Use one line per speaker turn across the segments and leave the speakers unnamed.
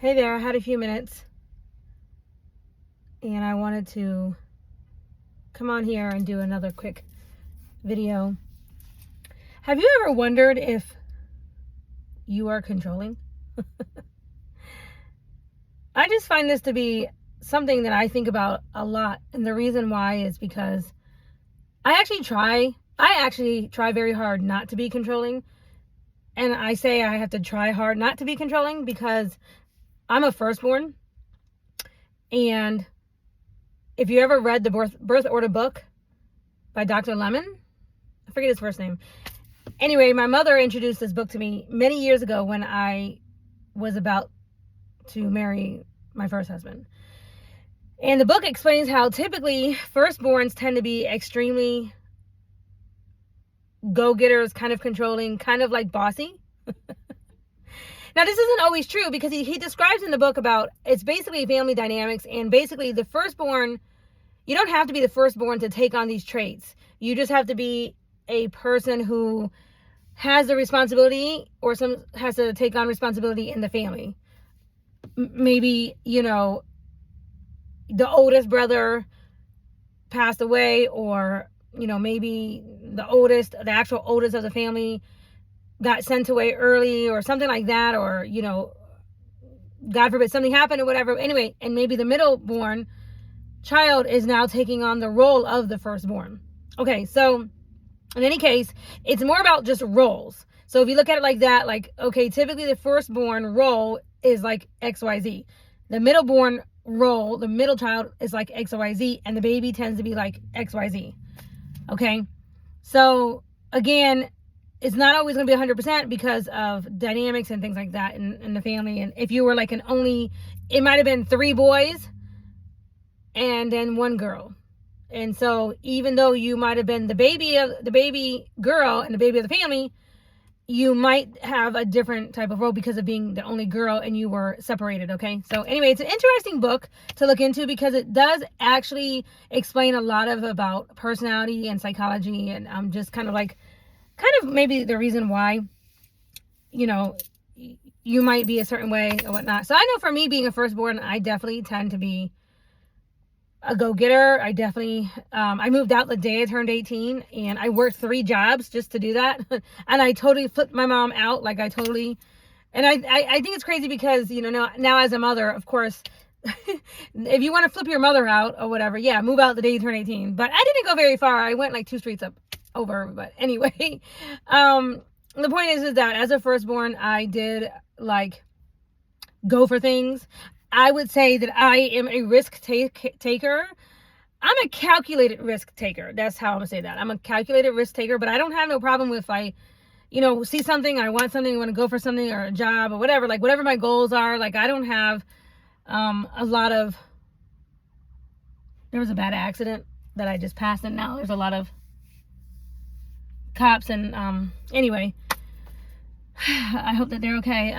Hey there, I had a few minutes and I wanted to come on here and do another quick video. Have you ever wondered if you are controlling? I just find this to be something that I think about a lot, and the reason why is because I actually try very hard not to be controlling. And I say I have to try hard not to be controlling because I'm a firstborn. And if you ever read the birth order book by Dr. Lemon, I forget his first name. Anyway, my mother introduced this book to me many years ago when I was about to marry my first husband. And the book explains how typically firstborns tend to be extremely go-getters, kind of controlling, kind of like bossy. Now, this isn't always true because he describes in the book about it's basically family dynamics, and basically the firstborn, you don't have to be the firstborn to take on these traits. You just have to be a person who has the responsibility or has to take on responsibility in the family. Maybe, the oldest brother passed away, or, maybe the actual oldest of the family got sent away early or something like that, or, God forbid something happened or whatever. Anyway, and maybe the middle-born child is now taking on the role of the firstborn. Okay, so in any case, it's more about just roles. So if you look at it like that, like, okay, typically the firstborn role is like XYZ. The middle-born role, the middle child, is like XYZ, and the baby tends to be like XYZ. Okay, so again, it's not always going to be 100% because of dynamics and things like that in the family. And if you were like it might have been 3 boys and then 1 girl. And so even though you might have been the baby girl and the baby of the family, you might have a different type of role because of being the only girl and you were separated. Okay, so anyway, it's an interesting book to look into because it does actually explain a lot about personality and psychology, and just kind of maybe the reason why you might be a certain way or whatnot. So I know for me, being a firstborn, I definitely tend to be a go-getter. I definitely I moved out the day I turned 18, and I worked 3 jobs just to do that. And I totally flipped my mom out. And I think it's crazy because now as a mother, of course, if you want to flip your mother out or whatever, yeah, move out the day you turn 18. But I didn't go very far. I went like 2 streets over. But anyway, the point is that as a firstborn, I did go for things. I would say that I am a risk taker. I'm a calculated risk taker. That's how I'm gonna say that. I'm a calculated risk taker, but I don't have no problem with I see something, I want something, I want to go for something, or a job or whatever, whatever my goals are. I don't have a lot of, there was a bad accident that I just passed, and now there's a lot of cops, and anyway, I hope that they're okay.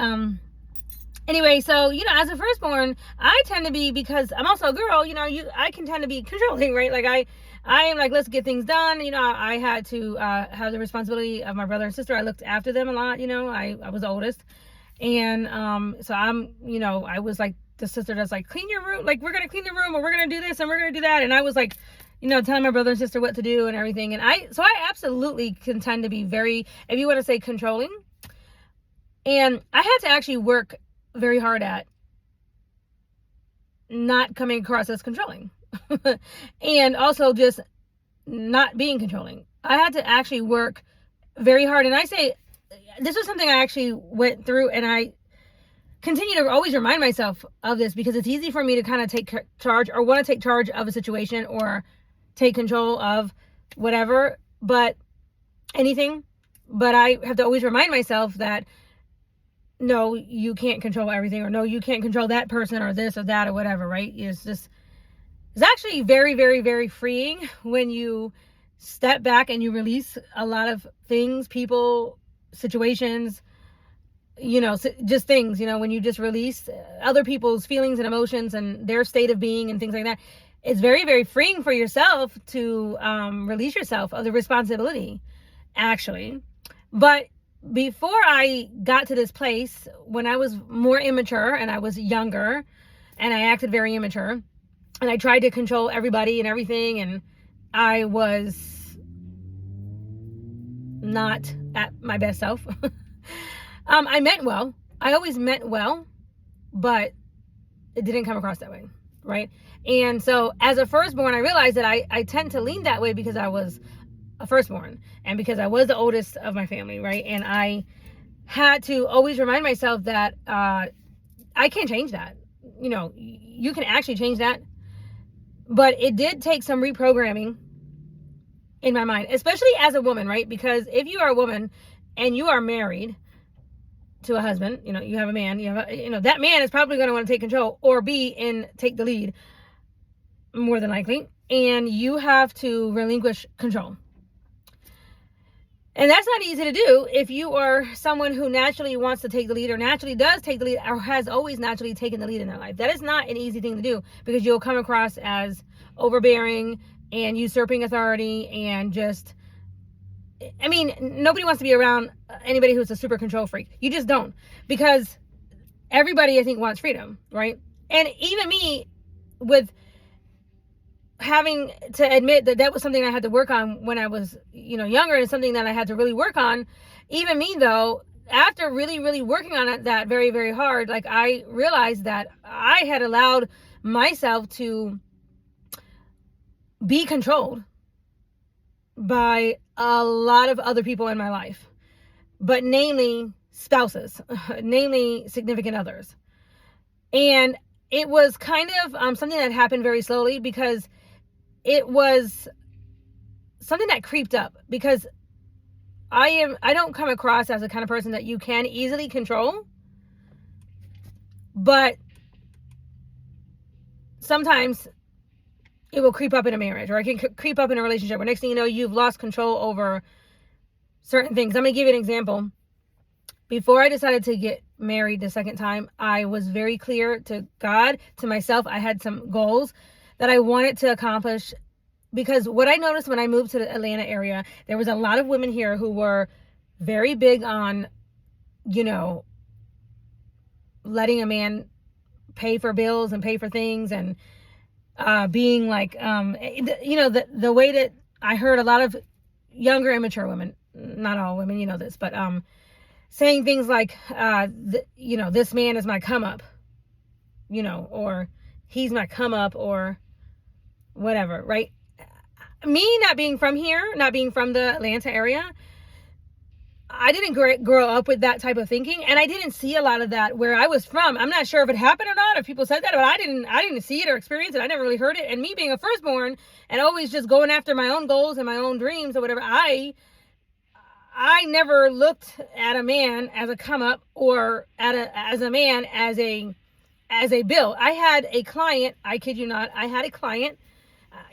Anyway, so, as a firstborn, I tend to be, because I'm also a girl, I can tend to be controlling, right? I am let's get things done. I had to have the responsibility of my brother and sister. I looked after them a lot, I was the oldest. And so I'm, I was the sister that's clean your room, we're going to clean the room, or we're going to do this and we're going to do that. And I was telling my brother and sister what to do and everything. And I absolutely can tend to be very, if you want to say, controlling. And I had to actually work very hard at not coming across as controlling and also just not being controlling. I had to actually work very hard. And I say this was something I actually went through, and I continue to always remind myself of this because it's easy for me to kind of take charge, or want to take charge of a situation, or take control of whatever, but anything. But I have to always remind myself that no, you can't control everything, or no, you can't control that person, or this or that or whatever, right? It's actually very, very, very freeing when you step back and you release a lot of things, people, situations, just things, when you just release other people's feelings and emotions and their state of being and things like that. It's very, very freeing for yourself to release yourself of the responsibility, actually. But before I got to this place, when I was more immature and I was younger and I acted very immature and I tried to control everybody and everything, and I was not at my best self. I meant well. I always meant well, but it didn't come across that way, right? And so as a firstborn, I realized that I tend to lean that way because I was a firstborn and because I was the oldest of my family, right? And I had to always remind myself that I can't change that. You know, you can actually change that. But it did take some reprogramming in my mind, especially as a woman, right? Because if you are a woman and you are married to a husband, you know, you have a man, that man is probably going to want to take control or take the lead, more than likely. And you have to relinquish control. And that's not easy to do if you are someone who naturally wants to take the lead or naturally does take the lead or has always naturally taken the lead in their life. That is not an easy thing to do because you'll come across as overbearing and usurping authority and just, I mean, nobody wants to be around anybody who's a super control freak. You just don't, because everybody, I think, wants freedom, right? And even me, with having to admit that was something I had to work on when I was, younger, and something that I had to really work on. Even me, though, after really, really working on that very, very hard, like, I realized that I had allowed myself to be controlled by a lot of other people in my life, but namely spouses, namely significant others. And it was kind of something that happened very slowly, because it was something that creeped up, because I don't come across as the kind of person that you can easily control, but sometimes it will creep up in a marriage, or it can creep up in a relationship where next thing you know, you've lost control over certain things. I'm going to give you an example. Before I decided to get married the second time, I was very clear to God, to myself. I had some goals that I wanted to accomplish, because what I noticed when I moved to the Atlanta area, there was a lot of women here who were very big on, letting a man pay for bills and pay for things, and being like, the way that I heard a lot of younger, immature women, not all women, you know this, but saying things like, this man is my come up, or he's my come up, or whatever, right? Me not being from here, not being from the Atlanta area, I didn't grow up with that type of thinking, and I didn't see a lot of that where I was from. I'm not sure if it happened or not, if people said that, but I didn't see it or experience it. I never really heard it. And me being a firstborn and always just going after my own goals and my own dreams or whatever, I never looked at a man as a come up, or as a man as a bill. I had a client, I kid you not, I had a client,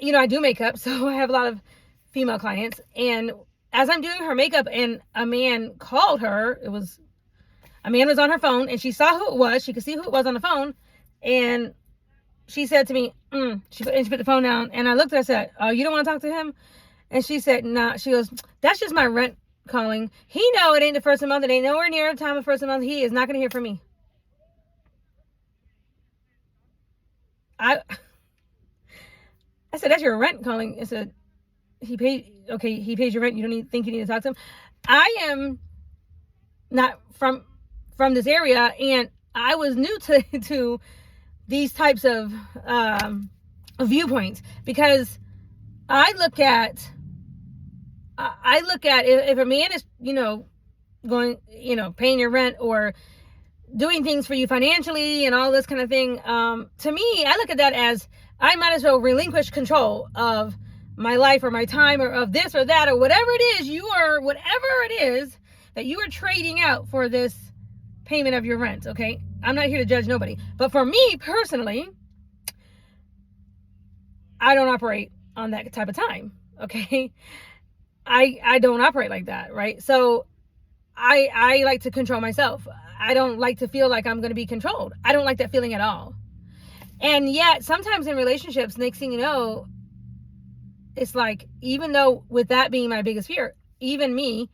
I do makeup, so I have a lot of female clients, and as I'm doing her makeup and a man called her, a man was on her phone, and she saw who it was, she could see who it was on the phone, and she said to me, she put the phone down, and I looked at her and said, oh, you don't want to talk to him? And she said, nah. She goes, that's just my rent calling. He know it ain't the first of the month, it ain't nowhere near the time of first of the month, he is not going to hear from me. I said, that's your rent calling. I said, he paid your rent. You don't think you need to talk to him. I am not from this area, and I was new to these types of viewpoints, because I look at if a man is, going, paying your rent or doing things for you financially and all this kind of thing. To me, I look at that as, I might as well relinquish control of my life or my time or of this or that or whatever it is that you are trading out for this payment of your rent. Okay. I'm not here to judge nobody, but for me personally, I don't operate on that type of time. Okay. I don't operate like that. Right. So I like to control myself. I don't like to feel like I'm going to be controlled. I don't like that feeling at all. And yet sometimes in relationships, next thing you know, it's like, even though with that being my biggest fear, even me,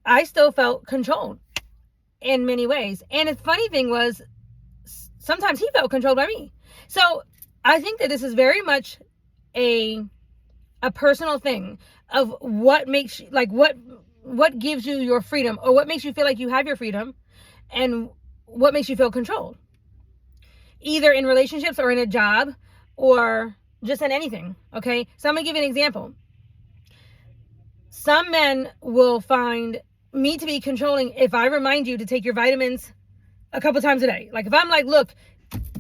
I still felt controlled in many ways. And the funny thing was, sometimes he felt controlled by me. So I think that this is very much a personal thing of what makes you, like, what gives you your freedom, or what makes you feel like you have your freedom, and what makes you feel controlled, either in relationships or in a job or just in anything. Okay, so I'm gonna give you an example. Some men will find me to be controlling if I remind you to take your vitamins a couple times a day. Like if I'm like, look,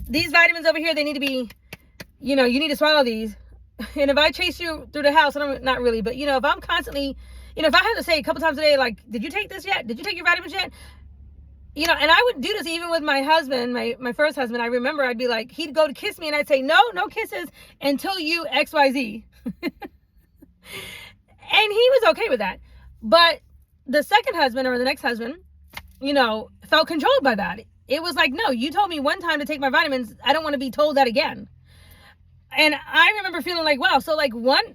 these vitamins over here, they need to be, you need to swallow these. And if I chase you through the house, and I'm not really, but if I'm constantly, if I have to say a couple times a day, like, did you take this yet? Did you take your vitamins yet? And I would do this even with my husband, my first husband. I remember I'd be like, he'd go to kiss me and I'd say, no kisses until you XYZ. And he was okay with that. But the second husband, or the next husband, felt controlled by that. It was like, no, you told me one time to take my vitamins. I don't want to be told that again. And I remember feeling like, wow, so like one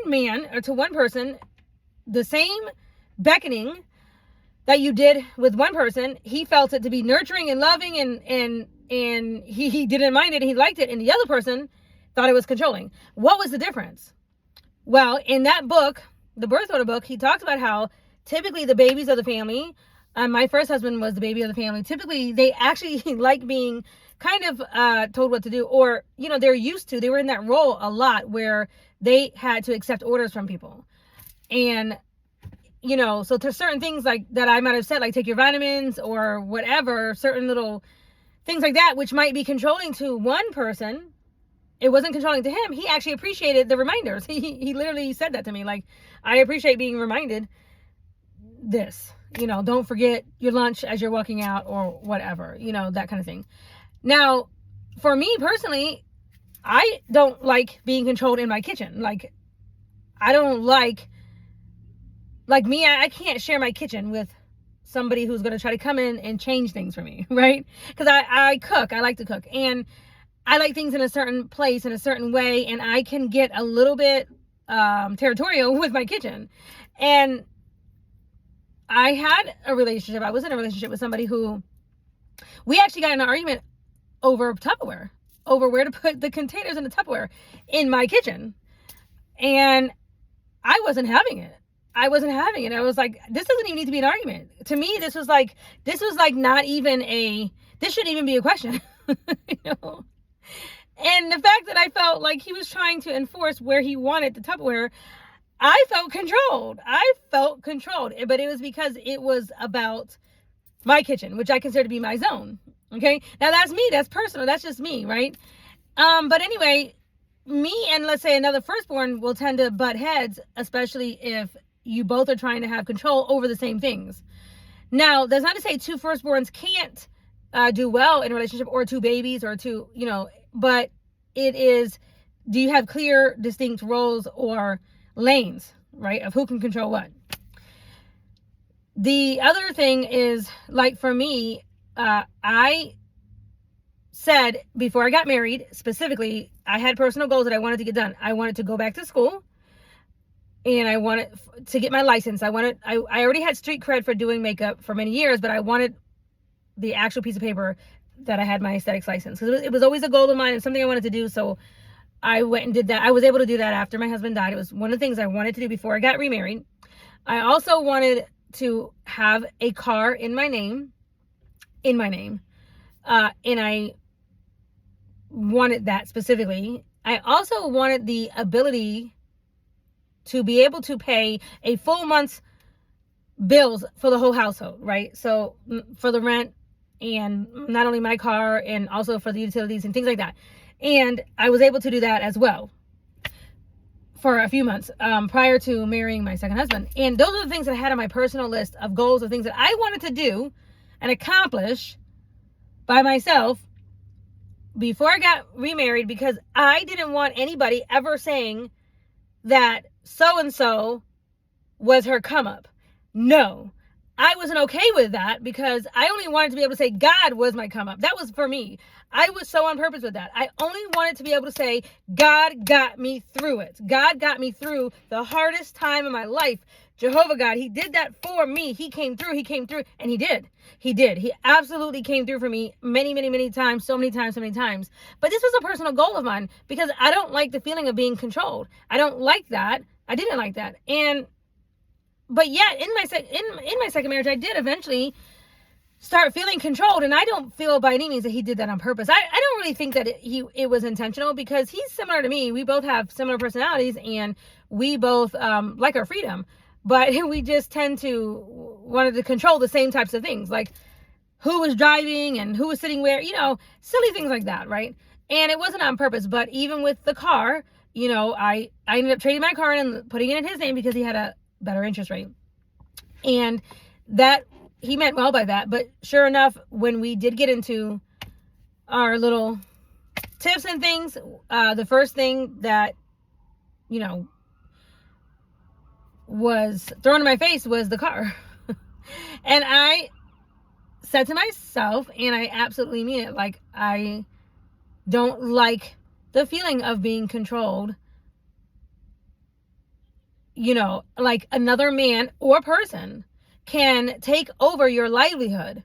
man or to one person, the same beckoning that you did with one person, he felt it to be nurturing and loving, and he didn't mind it, and he liked it. And the other person thought it was controlling. What was the difference? Well, in that book, the birth order book, he talked about how typically the babies of the family, my first husband was the baby of the family, typically they actually like being kind of told what to do, or they're used to, they were in that role a lot where they had to accept orders from people. And so there's certain things like that I might have said, like take your vitamins or whatever, certain little things like that, which might be controlling to one person. It wasn't controlling to him. He actually appreciated the reminders. He literally said that to me, like, I appreciate being reminded this, don't forget your lunch as you're walking out, or whatever, that kind of thing. Now, for me personally, I don't like being controlled in my kitchen. Like, I don't like me, I can't share my kitchen with somebody who's going to try to come in and change things for me, right? Because I cook. I like to cook. And I like things in a certain place, in a certain way, and I can get a little bit territorial with my kitchen. And I was in a relationship with somebody who, we actually got in an argument over Tupperware, over where to put the containers in the Tupperware in my kitchen. And I wasn't having it. I was like, this doesn't even need to be an argument. To me, this was like not even this shouldn't even be a question. And the fact that I felt like he was trying to enforce where he wanted the Tupperware, I felt controlled. But it was because it was about my kitchen, which I consider to be my zone. Okay. Now that's me. That's personal. That's just me. Right. But anyway, me and let's say another firstborn will tend to butt heads, especially if you both are trying to have control over the same things. Now, that's not to say two firstborns can't do well in a relationship, or two babies, or two, but it is, do you have clear, distinct roles or lanes, right, of who can control what? The other thing is, like for me, I said before I got married, specifically, I had personal goals that I wanted to get done. I wanted to go back to school, and I wanted to get my license. I already had street cred for doing makeup for many years, but I wanted the actual piece of paper that I had my aesthetics license, because it was always a goal of mine and something I wanted to do. So I went and did that. I was able to do that after my husband died. It was one of the things I wanted to do before I got remarried. I also wanted to have a car in my name. And I wanted that specifically. I also wanted the ability to be able to pay a full month's bills for the whole household, right? So for the rent, and not only my car, and also for the utilities and things like that. And I was able to do that as well for a few months prior to marrying my second husband. And those are the things that I had on my personal list of goals, of things that I wanted to do and accomplish by myself before I got remarried, because I didn't want anybody ever saying that so-and-so was her come up. No, I wasn't okay with that, because I only wanted to be able to say God was my come up. That was for me. I was so on purpose with that. I only wanted to be able to say God got me through it. God got me through the hardest time of my life. Jehovah God, he did that for me. He came through, and he did. He absolutely came through for me many, many, many times, so many times. But this was a personal goal of mine because I don't like the feeling of being controlled. I don't like that. I didn't like that. But yet in my second marriage, I did eventually start feeling controlled, and I don't feel by any means that he did that on purpose. I don't really think that it was intentional, because he's similar to me. We both have similar personalities, and we both like our freedom, but we just tend to wanted to control the same types of things, like who was driving and who was sitting where, silly things like that, right? And it wasn't on purpose. But even with the car, I ended up trading my car and putting it in his name because he had a better interest rate, and that he meant well by that. But sure enough, when we did get into our little tips and things, the first thing that, was thrown in my face was the car. And I said to myself, and I absolutely mean it, like, I don't like the feeling of being controlled. Like another man or person can take over your livelihood,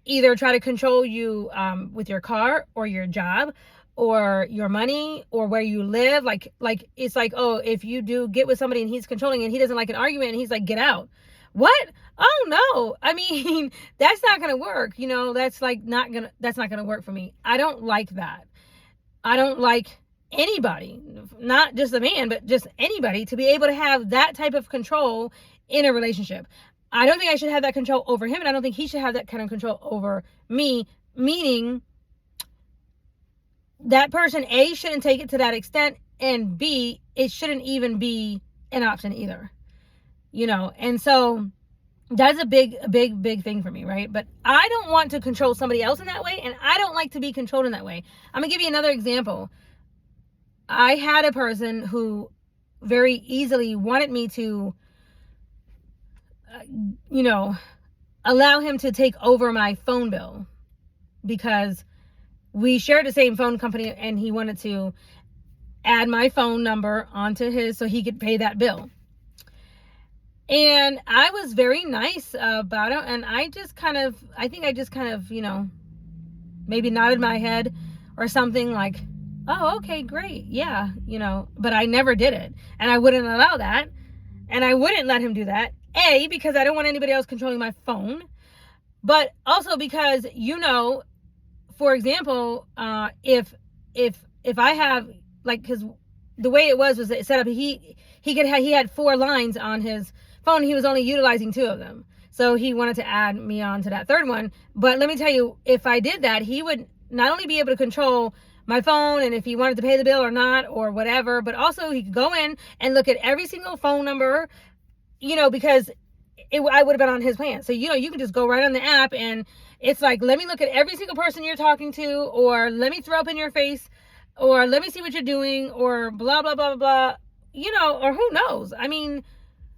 either try to control you with your car or your job or your money or where you live. Like it's like, oh, if you do get with somebody and he's controlling and he doesn't like an argument and he's like, get out. What? Oh no. I mean, that's not going to work. That's not going to work for me. I don't like that. I don't like anybody, not just a man, but just anybody, to be able to have that type of control in a relationship. I don't think I should have that control over him, and I don't think he should have that kind of control over me, meaning that person, A, shouldn't take it to that extent, and B, it shouldn't even be an option either. And so that's a big thing for me, right? But I don't want to control somebody else in that way, and I don't like to be controlled in that way. I'm going to give you another example. I had a person who very easily wanted me to allow him to take over my phone bill, because we shared the same phone company, and he wanted to add my phone number onto his so he could pay that bill. And I was very nice about it, and I just kind of maybe nodded my head or something, like, oh, okay, great, yeah, but I never did it, and I wouldn't allow that, and I wouldn't let him do that. A, because I don't want anybody else controlling my phone, but also because, for example, if I have, like, because the way it was set up, he had 4 lines on his phone. He was only utilizing 2 of them, so he wanted to add me on to that 3rd one. But let me tell you, if I did that, he would not only be able to control my phone and if he wanted to pay the bill or not or whatever, but also he could go in and look at every single phone number, because I would have been on his plan. So, you can just go right on the app, and it's like, let me look at every single person you're talking to, or let me throw up in your face, or let me see what you're doing, or blah, blah, blah, blah, blah, or who knows? I mean,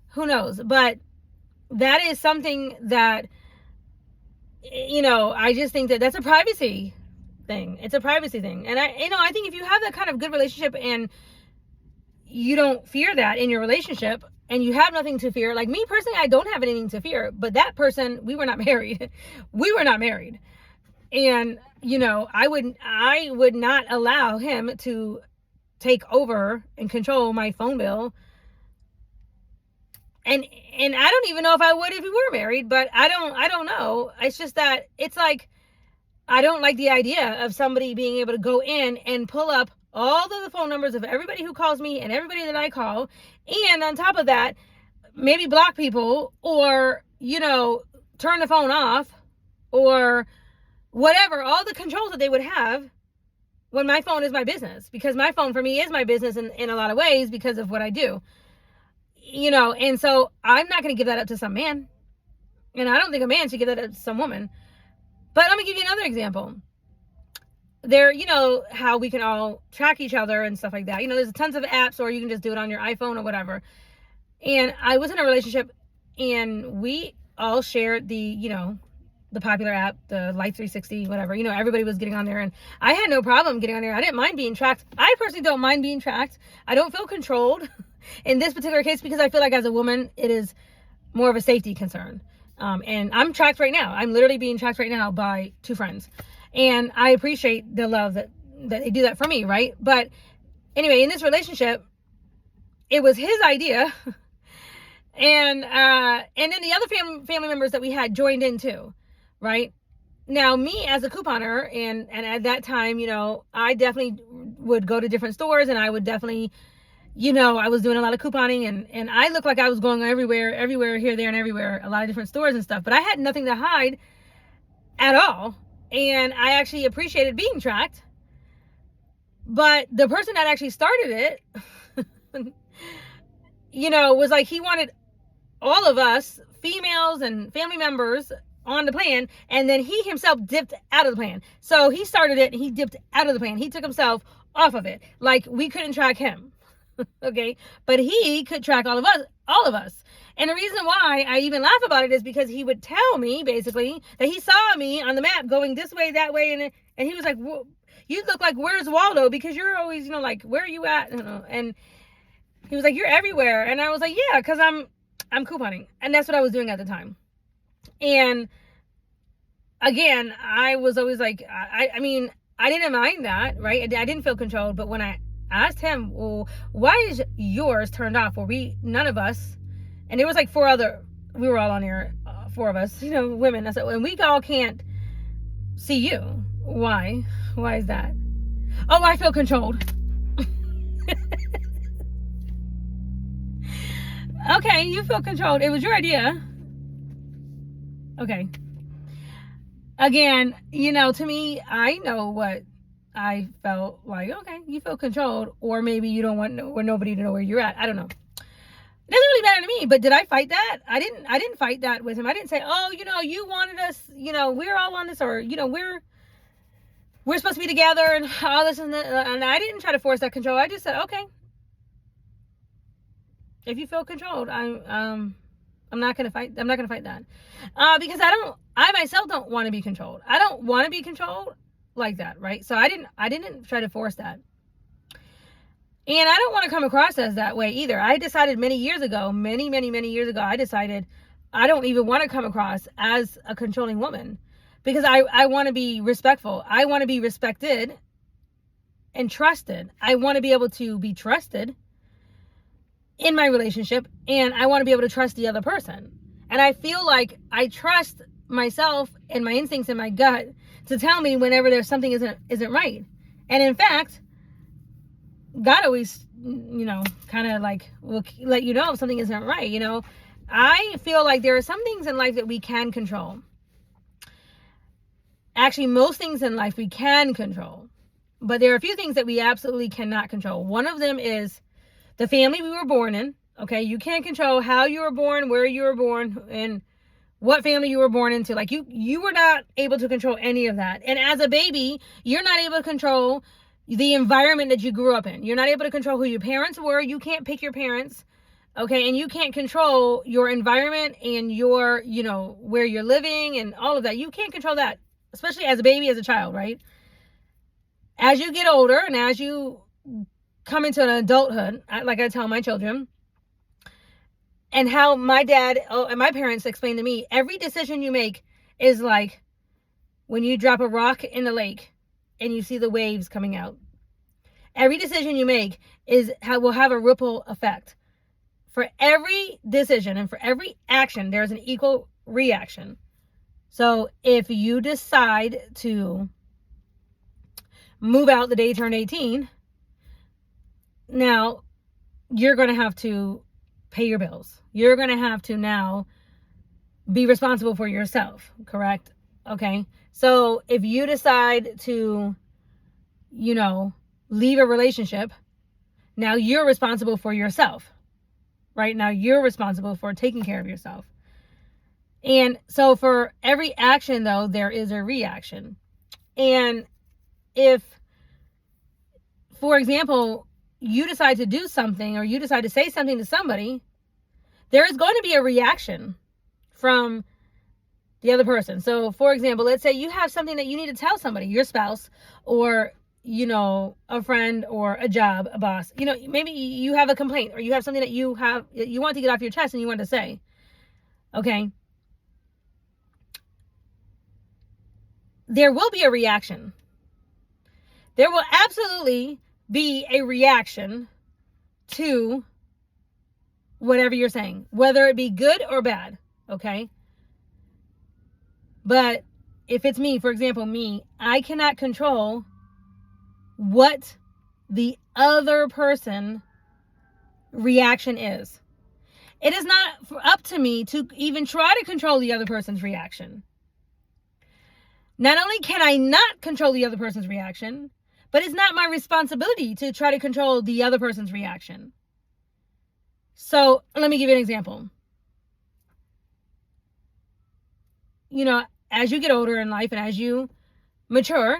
who knows? But that is something that, I just think that that's a privacy thing. It's a privacy thing. And I think if you have that kind of good relationship and you don't fear that in your relationship, and you have nothing to fear, like me personally, I don't have anything to fear, but that person, we were not married. We were not married. And, I would not allow him to take over and control my phone bill. And I don't even know if I would if we were married, but I don't know. It's just that it's like, I don't like the idea of somebody being able to go in and pull up all of the phone numbers of everybody who calls me and everybody that I call. And on top of that, maybe block people, or, turn the phone off, or whatever, all the controls that they would have, when my phone is my business, because my phone for me is my business in a lot of ways because of what I do, and so I'm not going to give that up to some man, and I don't think a man should give that up to some woman. But let me give you another example. There, how we can all track each other and stuff like that. There's tons of apps, or you can just do it on your iPhone or whatever. And I was in a relationship, and we all shared the popular app, the Life 360, whatever. Everybody was getting on there, and I had no problem getting on there. I didn't mind being tracked. I personally don't mind being tracked. I don't feel controlled. in this particular case, because I feel like as a woman, it is more of a safety concern. And I'm tracked right now. I'm literally being tracked right now by 2 friends. And I appreciate the love that they do that for me, right? But anyway, in this relationship, it was his idea. And then the other family members that we had joined in too, right? Now, me as a couponer, and at that time, I definitely would go to different stores, and I would definitely, I was doing a lot of couponing, and I looked like I was going everywhere, here, there, and everywhere, a lot of different stores and stuff, but I had nothing to hide at all, and I actually appreciated being tracked. But the person that actually started it, was like, he wanted all of us, females and family members, on the plan, and then he himself dipped out of the plan. So he started it and he dipped out of the plan. He took himself off of it. Like, we couldn't track him. Okay, but he could track all of us. And the reason why I even laugh about it is because he would tell me basically that he saw me on the map going this way, that way, and he was like, you look like, where's Waldo, because you're always, like, where are you at? And he was like, you're everywhere. And I was like, yeah, because I'm couponing, and that's what I was doing at the time. And again, I was always like, I mean, I didn't mind that, right? I didn't feel controlled. But when I asked him, well, why is yours turned off? Well, none of us, and there was like 4 other, we were all on there, 4 of us, women. I said, and we all can't see you. Why? Why is that? Oh, I feel controlled. Okay, you feel controlled. It was your idea. Okay. Again, to me, I know what I felt like. Okay, you feel controlled, or maybe you don't want nobody to know where you're at. I don't know. It doesn't really matter to me. But did I fight that? I didn't fight that with him. I didn't say, oh, you wanted us, we're all on this, or we're supposed to be together and all this and that. And I didn't try to force that control. I just said, okay, if you feel controlled, I'm not gonna fight. I'm not gonna fight that, because I myself don't want to be controlled. I don't want to be controlled like that, right? So I didn't try to force that, and I don't want to come across as that way either. I decided many years ago, many years ago, I decided I don't even want to come across as a controlling woman, because I want to be respectful. I want to be respected and trusted. I want to be able to be trusted in my relationship, and I want to be able to trust the other person. And I feel like I trust myself and my instincts and my gut to tell me whenever there's something isn't right. And in fact, God always, kind of like will let you know if something isn't right. I feel like there are some things in life that we can control. Actually, most things in life we can control, but there are a few things that we absolutely cannot control. One of them is the family we were born in. Okay, you can't control how you were born, where you were born, and what family you were born into. Like, you were not able to control any of that. And as a baby, you're not able to control the environment that you grew up in. You're not able to control who your parents were. You can't pick your parents. Okay, and you can't control your environment and your, where you're living and all of that. You can't control that, especially as a baby, as a child, right? As you get older and as you come into an adulthood, like I tell my children, and how my dad and my parents explained to me, every decision you make is like when you drop a rock in the lake and you see the waves coming out. Every decision you make will have a ripple effect. For every decision and for every action, there's an equal reaction. So if you decide to move out the day you turn 18, now you're going to have to pay your bills. You're going to have to now be responsible for yourself, correct? Okay. So if you decide to, leave a relationship, now you're responsible for yourself, right? Now you're responsible for taking care of yourself. And so for every action, though, there is a reaction. And if, for example, you decide to do something or you decide to say something to somebody, there is going to be a reaction from the other person. So, for example, let's say you have something that you need to tell somebody, your spouse, or a friend or a job, a boss, maybe you have a complaint or you have something that you want to get off your chest and you want to say. Okay. There will be a reaction. There will absolutely be a reaction to whatever you're saying, whether it be good or bad. Okay. But if it's me, for example, I cannot control what the other person reaction is. It is not up to me to even try to control the other person's reaction. Not only can I not control the other person's reaction, but it's not my responsibility to try to control the other person's reaction. So let me give you an example. As you get older in life and as you mature,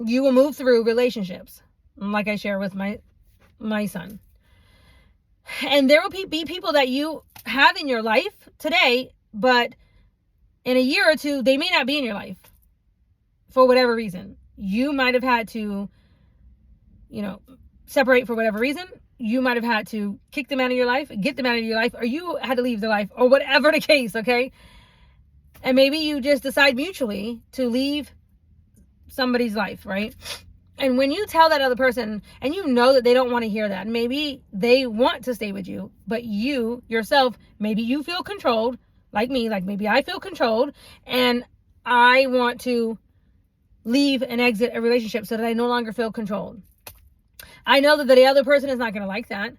you will move through relationships, like I share with my son. And there will be people that you have in your life today, but in a year or two, they may not be in your life for whatever reason. You might have had to, separate for whatever reason. You might have had to kick them out of your life, get them out of your life, or you had to leave their life, or whatever the case, okay? And maybe you just decide mutually to leave somebody's life, right? And when you tell that other person, and you know that they don't want to hear that, maybe they want to stay with you, but you yourself, maybe you feel controlled, like me, like maybe I feel controlled, and I want to leave and exit a relationship so that I no longer feel controlled. I know that the other person is not going to like that.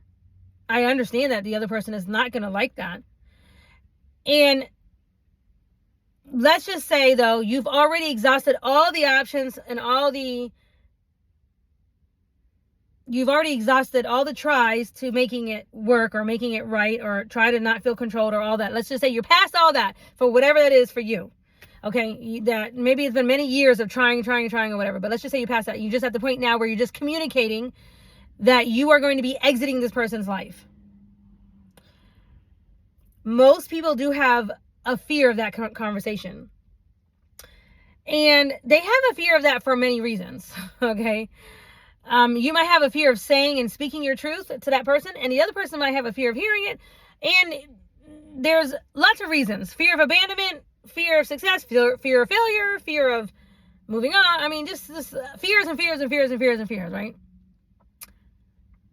I understand that the other person is not going to like that. And let's just say, though, you've already exhausted all the options and you've already exhausted all the tries to making it work or making it right or try to not feel controlled or all that. Let's just say you're past all that for whatever that is for you. Okay, that maybe it's been many years of trying or whatever, but let's just say you passed that. You're just at the point now where you're just communicating that you are going to be exiting this person's life. Most people do have a fear of that conversation. And they have a fear of that for many reasons, okay? You might have a fear of saying and speaking your truth to that person, and the other person might have a fear of hearing it. And there's lots of reasons. Fear of abandonment, fear of success, fear of failure, fear of moving on. I mean, just fears and fears and fears and fears and fears, right?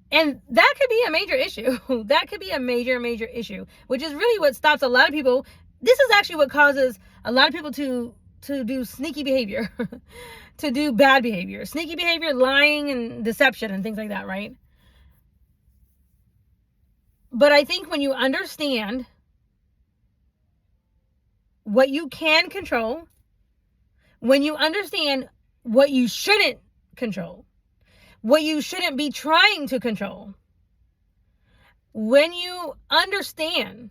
And that could be a major issue. That could be a major, major issue, which is really what stops a lot of people. This is actually what causes a lot of people to do sneaky behavior, to do bad behavior, sneaky behavior, lying and deception and things like that, right? But I think when you understand what you can control, when you understand what you shouldn't control, what you shouldn't be trying to control, when you understand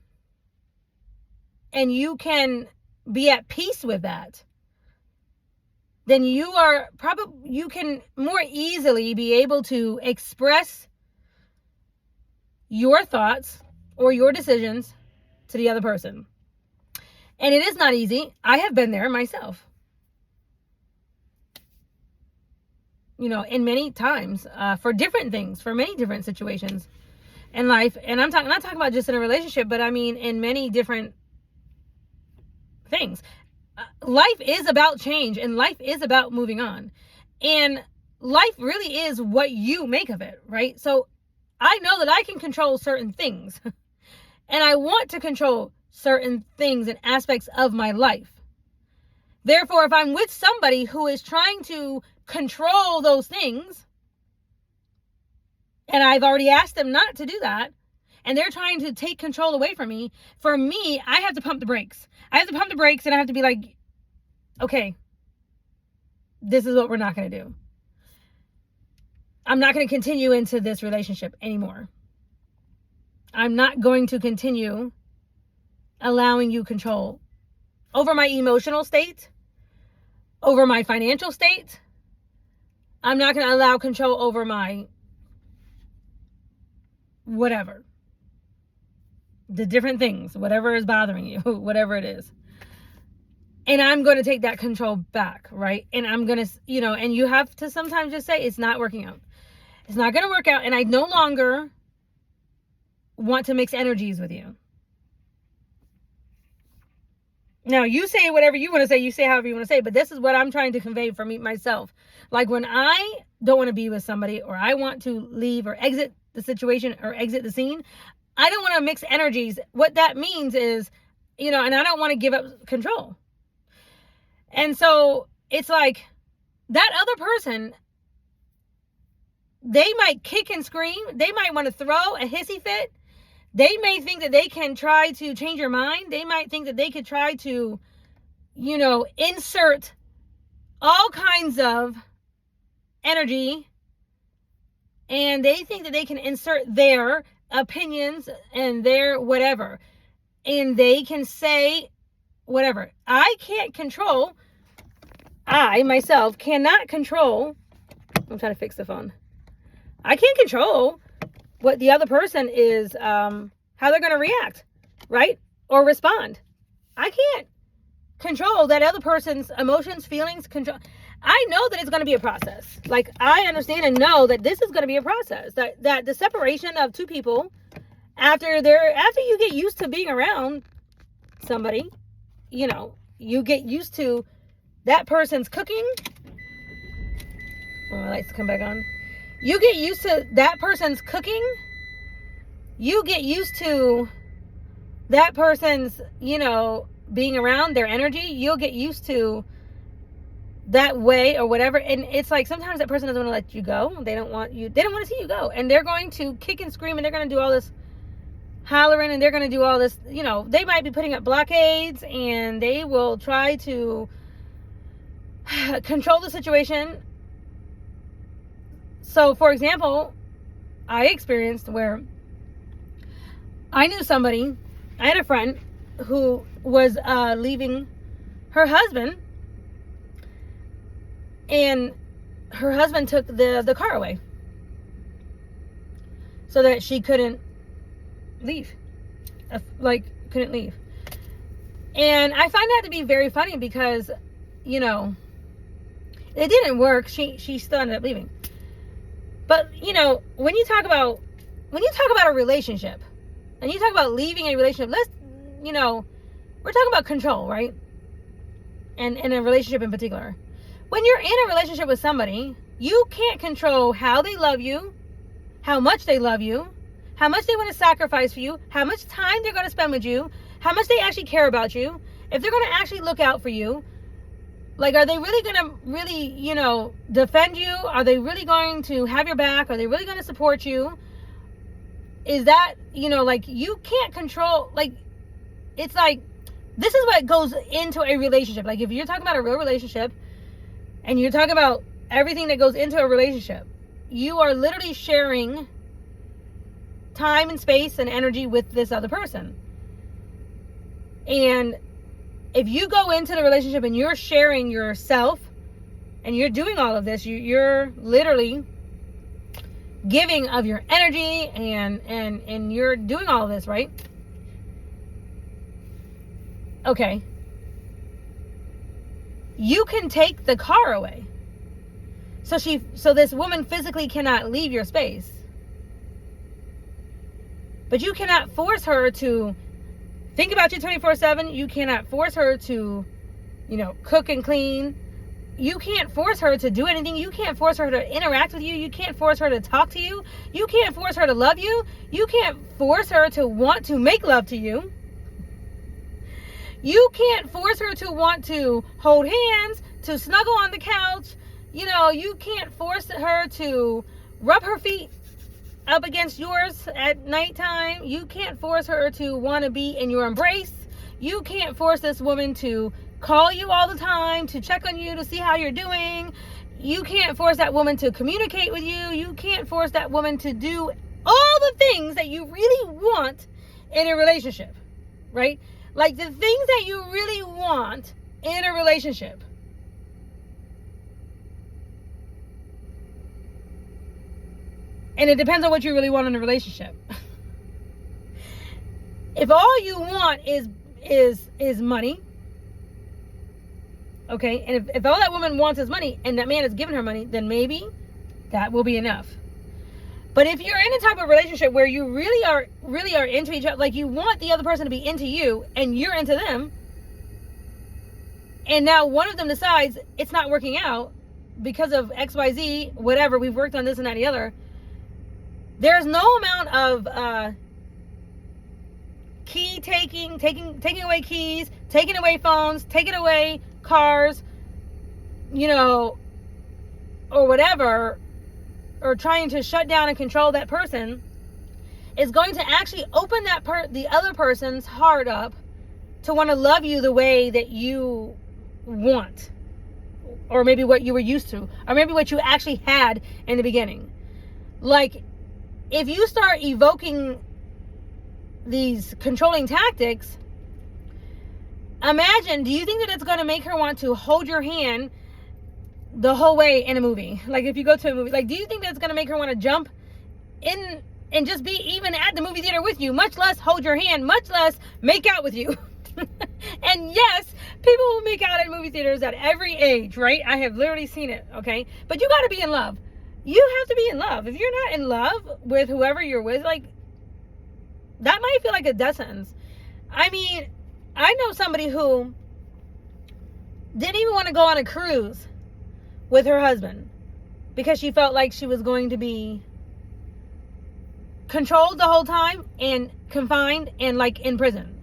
and you can be at peace with that, then you can more easily be able to express your thoughts or your decisions to the other person. And it is not easy. I have been there myself. In many times, for different things, for many different situations in life. And I'm not talking about just in a relationship, but I mean in many different things. Life is about change, and life is about moving on. And life really is what you make of it, right? So I know that I can control certain things. And I want to control certain things and aspects of my life. Therefore, if I'm with somebody who is trying to control those things, and I've already asked them not to do that, and they're trying to take control away from me, for me, I have to pump the brakes. I have to pump the brakes, and I have to be like, okay, this is what we're not going to do. I'm not going to continue into this relationship anymore. I'm not going to continue allowing you control over my emotional state, over my financial state. I'm not going to allow control over my whatever. The different things, whatever is bothering you, whatever it is. And I'm going to take that control back, right? And I'm going to, and you have to sometimes just say, it's not working out. It's not going to work out. And I no longer want to mix energies with you. Now, you say whatever you want to say. You say however you want to say. But this is what I'm trying to convey for me, myself. Like when I don't want to be with somebody, or I want to leave or exit the situation or exit the scene, I don't want to mix energies. What that means is, and I don't want to give up control. And so it's like that other person, they might kick and scream. They might want to throw a hissy fit. They may think that they can try to change your mind. They might think that they could try to, insert all kinds of energy. And they think that they can insert their opinions and their whatever. And they can say whatever. I myself cannot control. I'm trying to fix the phone. I can't control what the other person is, how they're going to react, right? Or respond. I can't control that other person's emotions, feelings, control. I know that it's going to be a process. Like, I understand and know that this is going to be a process. That the separation of two people, after you get used to being around somebody, you get used to that person's cooking. Oh, my lights come back on. You get used to that person's cooking. You get used to that person's, being around, their energy. You'll get used to that way or whatever. And it's like sometimes that person doesn't want to let you go. They don't want to see you go. And they're going to kick and scream, and they're going to do all this hollering, and they're going to do all this, they might be putting up blockades, and they will try to control the situation. So, for example, I experienced where I knew somebody, I had a friend who was leaving her husband, and her husband took the car away so that she couldn't leave. Couldn't leave. And I find that to be very funny because, it didn't work. She still ended up leaving. But, when you talk about a relationship, and you talk about leaving a relationship, we're talking about control, right? And in a relationship in particular. When you're in a relationship with somebody, you can't control how they love you, how much they love you, how much they want to sacrifice for you, how much time they're going to spend with you, how much they actually care about you, if they're going to actually look out for you. Like, are they really going to defend you? Are they really going to have your back? Are they really going to support you? Is that, you can't control, it's like, this is what goes into a relationship. Like, if you're talking about a real relationship, and you're talking about everything that goes into a relationship, you are literally sharing time and space and energy with this other person. And if you go into the relationship and you're sharing yourself and you're doing all of this, you're literally giving of your energy and you're doing all of this, right? Okay. You can take the car away. So this woman physically cannot leave your space. But you cannot force her to think about you 24/7. You cannot force her to, cook and clean. You can't force her to do anything. You can't force her to interact with you. You can't force her to talk to you. You can't force her to love you. You can't force her to want to make love to you. You can't force her to want to hold hands, to snuggle on the couch. You can't force her to rub her feet up against yours at nighttime. You can't force her to want to be in your embrace. You can't force this woman to call you all the time, to check on you, to see how you're doing. You can't force that woman to communicate with you. You can't force that woman to do all the things that you really want in a relationship, right? Like the things that you really want in a relationship. And it depends on what you really want in a relationship. If all you want is money, Okay? And if all that woman wants is money and that man is giving her money, then maybe that will be enough. But if you're in a type of relationship where you really are into each other, like you want the other person to be into you and you're into them, and now one of them decides it's not working out because of XYZ, whatever, we've worked on this and that and the other, there's no amount of key taking away keys, taking away phones, taking away cars, or whatever, or trying to shut down and control that person, is going to actually open the other person's heart up to want to love you the way that you want, or maybe what you were used to, or maybe what you actually had in the beginning. Like, if you start evoking these controlling tactics, imagine, do you think that it's going to make her want to hold your hand the whole way in a movie? Like, if you go to a movie, like, do you think that's going to make her want to jump in and just be even at the movie theater with you, much less hold your hand, much less make out with you? And yes, people will make out at movie theaters at every age, right? I have literally seen it, okay? But you got to be in love. You have to be in love. If you're not in love with whoever you're with, like, that might feel like a death sentence. I mean, I know somebody who didn't even want to go on a cruise with her husband because she felt like she was going to be controlled the whole time and confined and like in prison.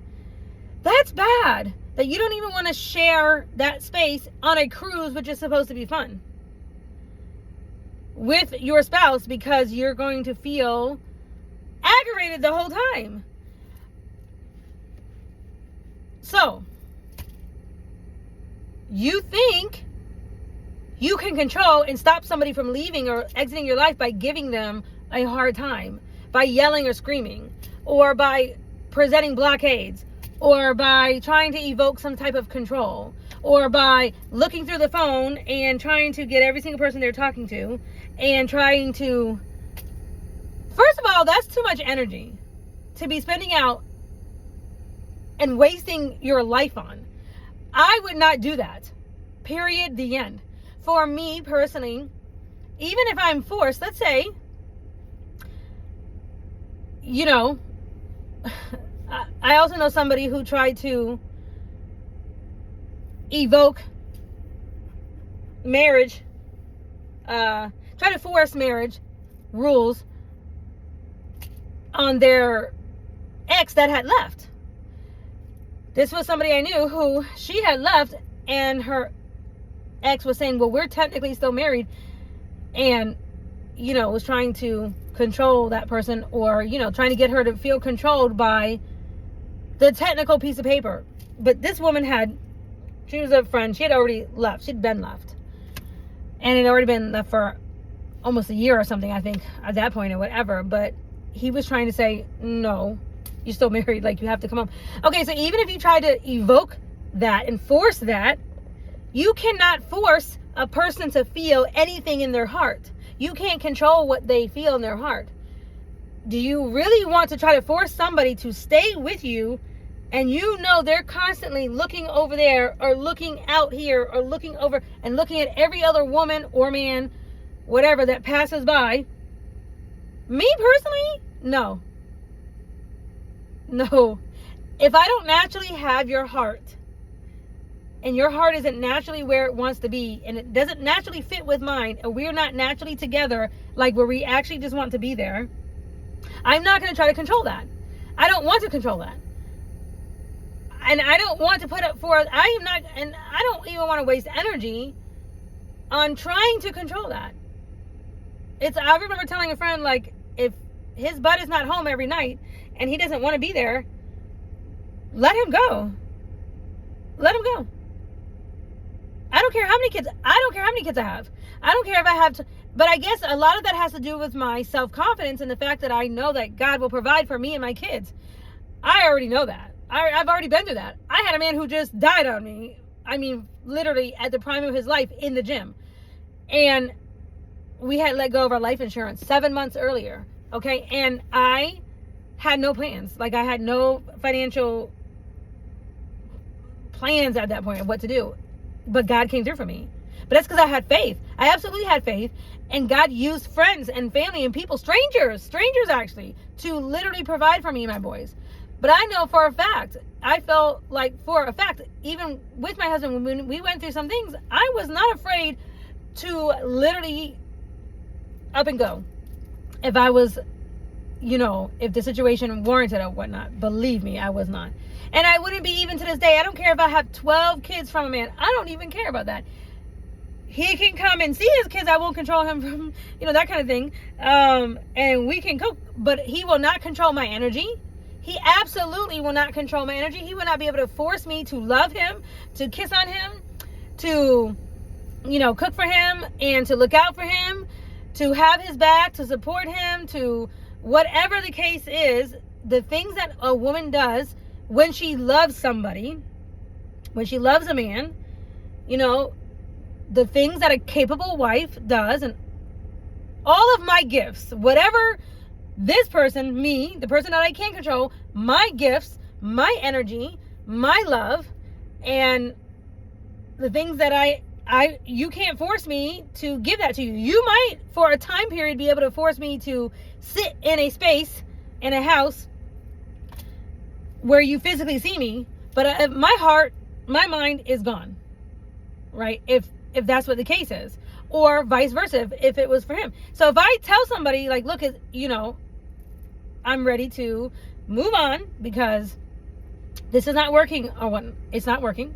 That's bad. That you don't even want to share that space on a cruise, which is supposed to be fun, with your spouse, because you're going to feel aggravated the whole time. So, you think you can control and stop somebody from leaving or exiting your life by giving them a hard time, by yelling or screaming, or by presenting blockades, or by trying to evoke some type of control, or by looking through the phone and trying to get every single person they're talking to and trying to... First of all, that's too much energy to be spending out and wasting your life on. I would not do that. Period. The end. For me personally, even if I'm forced, let's say, I also know somebody who tried to evoke marriage, try to force marriage rules on their ex that had left. This was somebody I knew who, she had left, and her ex was saying, well, we're technically still married, and was trying to control that person, or trying to get her to feel controlled by the technical piece of paper. But this woman she was a friend, she had already left, she'd been left, and it had already been left for almost a year or something, I think, at that point, or whatever. But he was trying to say, no, you're still married, like, you have to come home. Okay, so even if you try to evoke that and force that, you cannot force a person to feel anything in their heart. You can't control what they feel in their heart. Do you really want to try to force somebody to stay with you, and they're constantly looking over there, or looking out here, or looking over and looking at every other woman or man, whatever, that passes by? Me personally, no. If I don't naturally have your heart, and your heart isn't naturally where it wants to be, and it doesn't naturally fit with mine, and we're not naturally together, like where we actually just want to be there, I'm not going to try to control that. I don't want to control that. And I don't want to put up for, I don't even want to waste energy on trying to control that. I remember telling a friend, like, if his butt is not home every night and he doesn't want to be there, let him go. Let him go. I don't care how many kids I have. I don't care if I have to, but I guess a lot of that has to do with my self-confidence and the fact that I know that God will provide for me and my kids. I already know that. I've already been through that. I had a man who just died on me. I mean, literally at the prime of his life in the gym. And we had let go of our life insurance 7 months earlier. Okay. And I had no plans. Like, I had no financial plans at that point of what to do. but God came through for me. But that's because I had faith. I absolutely had faith. And God used friends and family and people, strangers actually, to literally provide for me and my boys. But I know for a fact, I felt like for a fact, even with my husband, when we went through some things, I was not afraid to literally up and go. If I was, if the situation warranted or whatnot. Believe me, I was not. And I wouldn't be even to this day. I don't care if I have 12 kids from a man. I don't even care about that. He can come and see his kids. I won't control him from, that kind of thing. And we can cook, but he will not control my energy. He absolutely will not control my energy. He will not be able to force me to love him, to kiss on him, to, cook for him and to look out for him, to have his back, to support him, to whatever the case is. The things that a woman does when she loves somebody, when she loves a man, the things that a capable wife does, and all of my gifts, whatever this person, me, the person that I can't control, my gifts, my energy, my love, and the things that you can't force me to give that to you. You might, for a time period, be able to force me to sit in a space, in a house, where you physically see me, but my heart, my mind is gone, right? If that's what the case is, or vice versa, if it was for him. So if I tell somebody, like, look, I'm ready to move on because this is not working, or what, it's not working.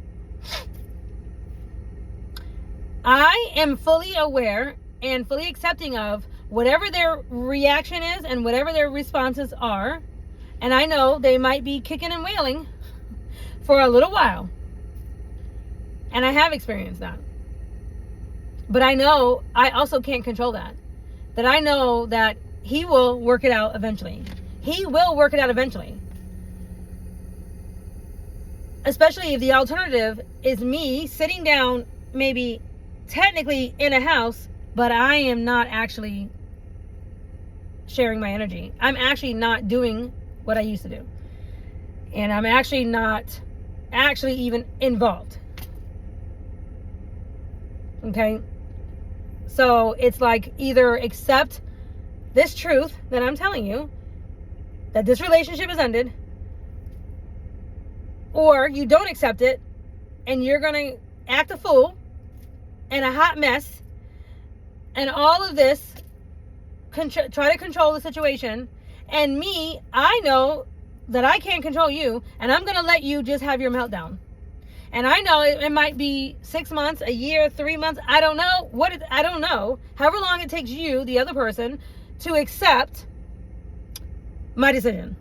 I am fully aware and fully accepting of whatever their reaction is and whatever their responses are. And I know they might be kicking and wailing for a little while. And I have experienced that. But I know I also can't control that. That I know that he will work it out eventually. He will work it out eventually. Especially if the alternative is me sitting down, maybe technically in a house, but I am not actually sharing my energy. I'm actually not doing what I used to do. And I'm actually not even involved. Okay? So it's like, either accept this truth that I'm telling you, that this relationship is ended, or you don't accept it and you're going to act a fool and a hot mess and all of this, try to control the situation. And me, I know that I can't control you, and I'm going to let you just have your meltdown. And I know it might be 6 months, a year, 3 months. I don't know I don't know. However long it takes you, the other person, to accept my decision.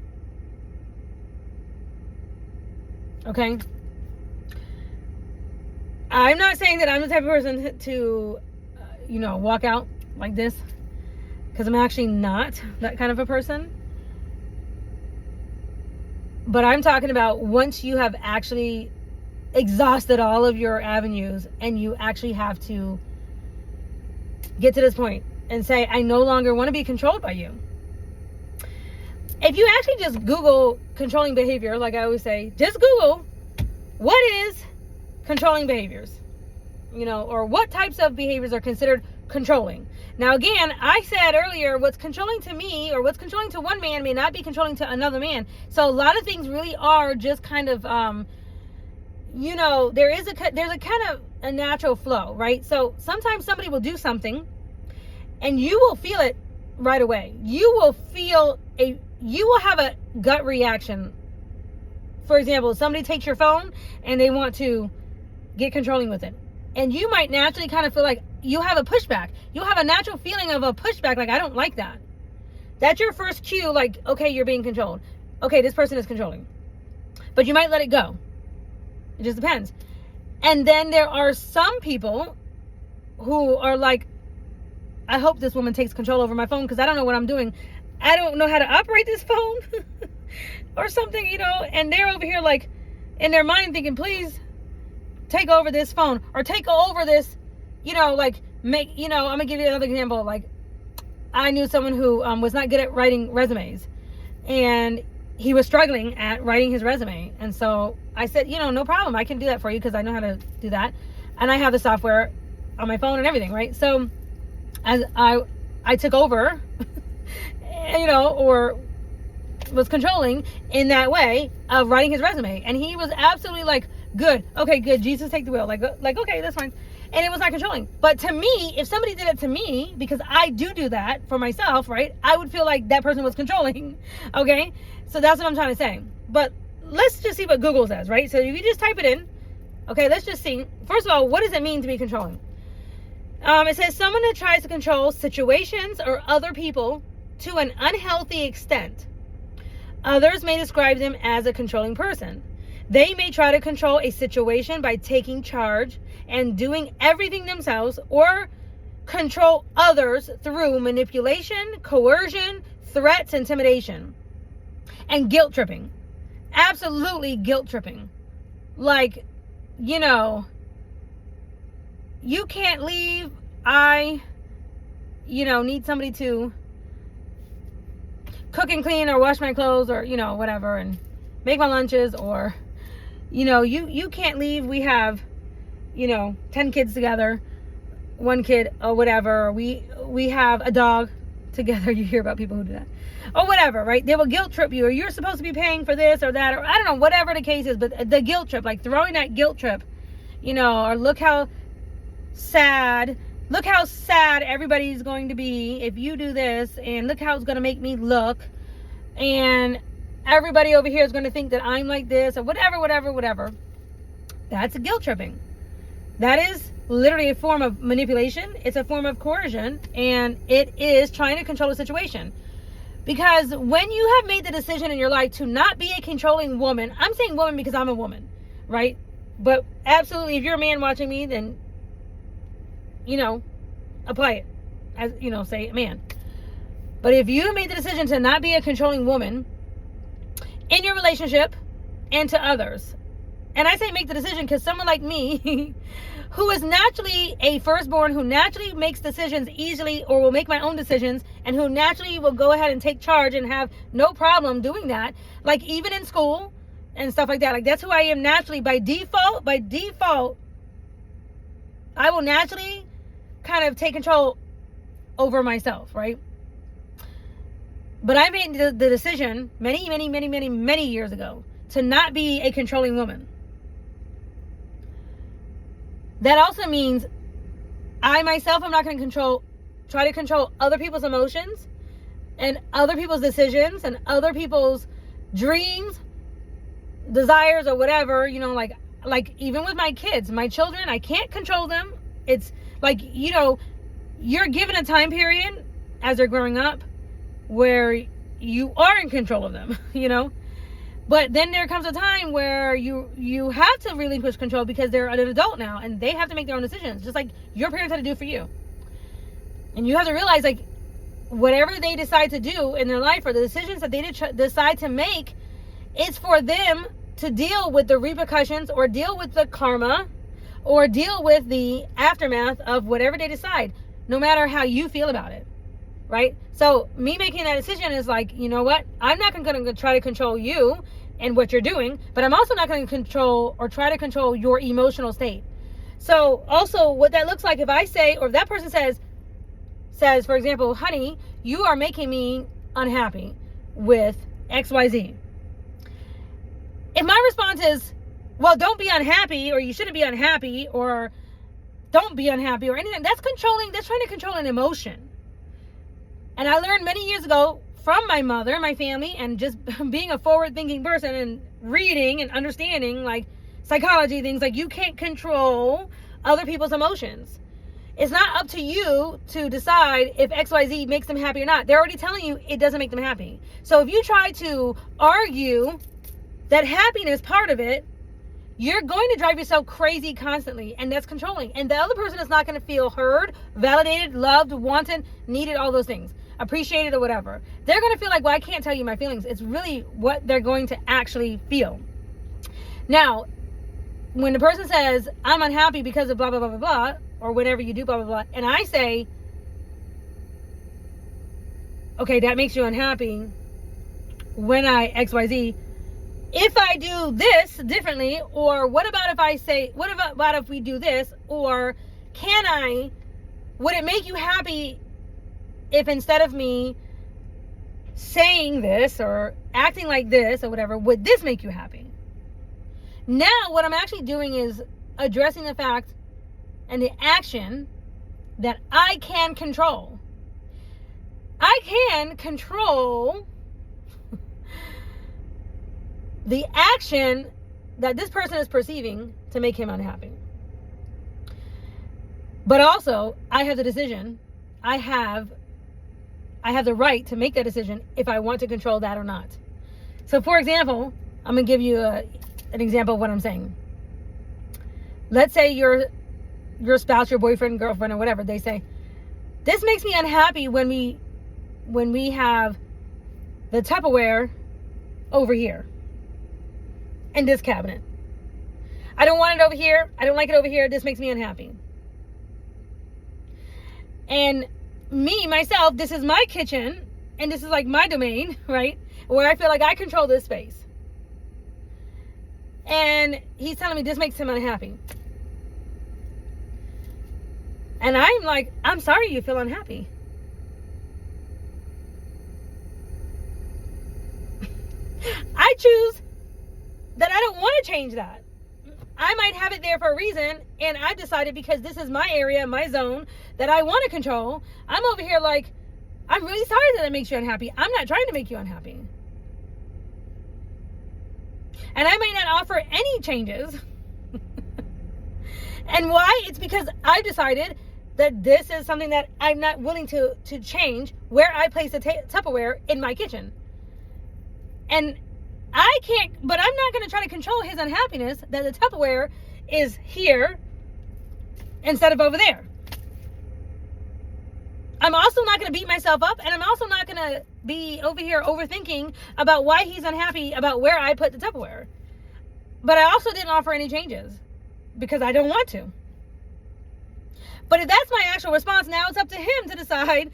Okay? I'm not saying that I'm the type of person to, walk out like this, because I'm actually not that kind of a person. But I'm talking about once you have actually exhausted all of your avenues and you actually have to get to this point and say, I no longer want to be controlled by you. If you actually just Google controlling behavior, like I always say, just Google what is controlling behaviors, or what types of behaviors are considered controlling. Now, again, I said earlier, what's controlling to me or what's controlling to one man may not be controlling to another man. So a lot of things really are just kind of, there's a kind of a natural flow, right? So sometimes somebody will do something and you will feel it right away. You will have a gut reaction. For example, somebody takes your phone and they want to get controlling with it. And you might naturally kind of feel like you have a pushback. You'll have a natural feeling of a pushback, like, I don't like that. That's your first cue, like, okay, you're being controlled. Okay, this person is controlling. But you might let it go. It just depends. And then there are some people who are like, I hope this woman takes control over my phone because I don't know what I'm doing. I don't know how to operate this phone or something, and they're over here like in their mind thinking, please take over this phone or take over this, I'm going to give you another example. Like, I knew someone who was not good at writing resumes, and he was struggling at writing his resume. And so I said, no problem. I can do that for you because I know how to do that. And I have the software on my phone and everything, right? So as I took over, or was controlling in that way of writing his resume. And he was absolutely like, good. Okay, good. Jesus, take the wheel. Like, okay, that's fine. And it was not controlling. But to me, if somebody did it to me, because I do that for myself, right? I would feel like that person was controlling. Okay. So that's what I'm trying to say. But let's just see what Google says, right? So if you just type it in, okay, let's just see. First of all, what does it mean to be controlling? It says someone that tries to control situations or other people to an unhealthy extent. Others may describe them as a controlling person. They may try to control a situation by taking charge and doing everything themselves, or control others through manipulation, coercion, threats, intimidation, and guilt tripping. Absolutely guilt tripping. Like, you can't leave. I need somebody to cook and clean or wash my clothes or, whatever, and make my lunches, or, you can't leave. We have, 10 kids together, one kid or whatever. We have a dog together. You hear about people who do that or whatever, right? They will guilt trip you, or you're supposed to be paying for this or that, or I don't know, whatever the case is. But the guilt trip, like throwing that guilt trip, or look how sad everybody's going to be if you do this, and look how it's going to make me look, and everybody over here is going to think that I'm like this, or whatever. That's guilt tripping. That is literally a form of manipulation. It's a form of coercion, and it is trying to control a situation. Because when you have made the decision in your life to not be a controlling woman, I'm saying woman because I'm a woman, right? But absolutely, if you're a man watching me, then apply it as, say a man. But if you made the decision to not be a controlling woman in your relationship and to others, and I say make the decision because someone like me, who is naturally a firstborn, who naturally makes decisions easily, or will make my own decisions, and who naturally will go ahead and take charge and have no problem doing that, like even in school and stuff like that, like that's who I am naturally by default, I will naturally kind of take control over myself, right? But I made the decision many years ago to not be a controlling woman. That also means I myself am not going to try to control other people's emotions and other people's decisions and other people's dreams, desires, or whatever, like even with my kids, my children, I can't control them. It's like, you're given a time period as they're growing up where you are in control of them, But then there comes a time where you have to relinquish control because they're an adult now and they have to make their own decisions, just like your parents had to do for you. And you have to realize, like, whatever they decide to do in their life, or the decisions that they decide to make, it's for them to deal with the repercussions, or deal with the karma, or deal with the aftermath of whatever they decide, no matter how you feel about it, right? So me making that decision is like, you know what? I'm not going to try to control you and what you're doing, but I'm also not going to control or try to control your emotional state. So also what that looks like, if I say, or if that person says, for example, honey, you are making me unhappy with XYZ. If my response is, well, don't be unhappy, or you shouldn't be unhappy, or don't be unhappy, or anything, that's controlling. That's trying to control an emotion. And I learned many years ago from my mother, my family, and just being a forward-thinking person and reading and understanding, like, psychology, things like you can't control other people's emotions. It's not up to you to decide if XYZ makes them happy or not. They're already telling you it doesn't make them happy. So if you try to argue that happiness part of it, you're going to drive yourself crazy constantly, and that's controlling. And the other person is not going to feel heard, validated, loved, wanted, needed, all those things, appreciated, or whatever. They're going to feel like, well, I can't tell you my feelings. It's really what they're going to actually feel. Now, when the person says, I'm unhappy because of blah, blah, blah, blah, blah, or whatever you do, blah, blah, blah, and I say, okay, that makes you unhappy when I XYZ, if I do this differently, or what about if we do this, or would it make you happy if instead of me saying this or acting like this or whatever, would this make you happy? Now what I'm actually doing is addressing the fact and the action that I can control. I can control the action that this person is perceiving to make him unhappy. But also, I have the decision. I have the right to make that decision if I want to control that or not. So, for example, I'm going to give you an example of what I'm saying. Let's say your spouse, your boyfriend, girlfriend, or whatever, they say, this makes me unhappy when we have the Tupperware over here in this cabinet. I don't want it over here. I don't like it over here. This makes me unhappy. And me, myself, this is my kitchen, and this is like my domain, right? Where I feel like I control this space. And he's telling me this makes him unhappy. And I'm like, I'm sorry you feel unhappy. I choose that I don't want to change that. I might have it there for a reason, and I've decided because this is my area, my zone, that I want to control. I'm over here like, I'm really sorry that it makes you unhappy. I'm not trying to make you unhappy. And I may not offer any changes. And why? It's because I've decided that this is something that I'm not willing to change, where I place the Tupperware in my kitchen. And but I'm not going to try to control his unhappiness that the Tupperware is here instead of over there. I'm also not going to beat myself up, and I'm also not going to be over here overthinking about why he's unhappy about where I put the Tupperware. But I also didn't offer any changes because I don't want to. But if that's my actual response, now it's up to him to decide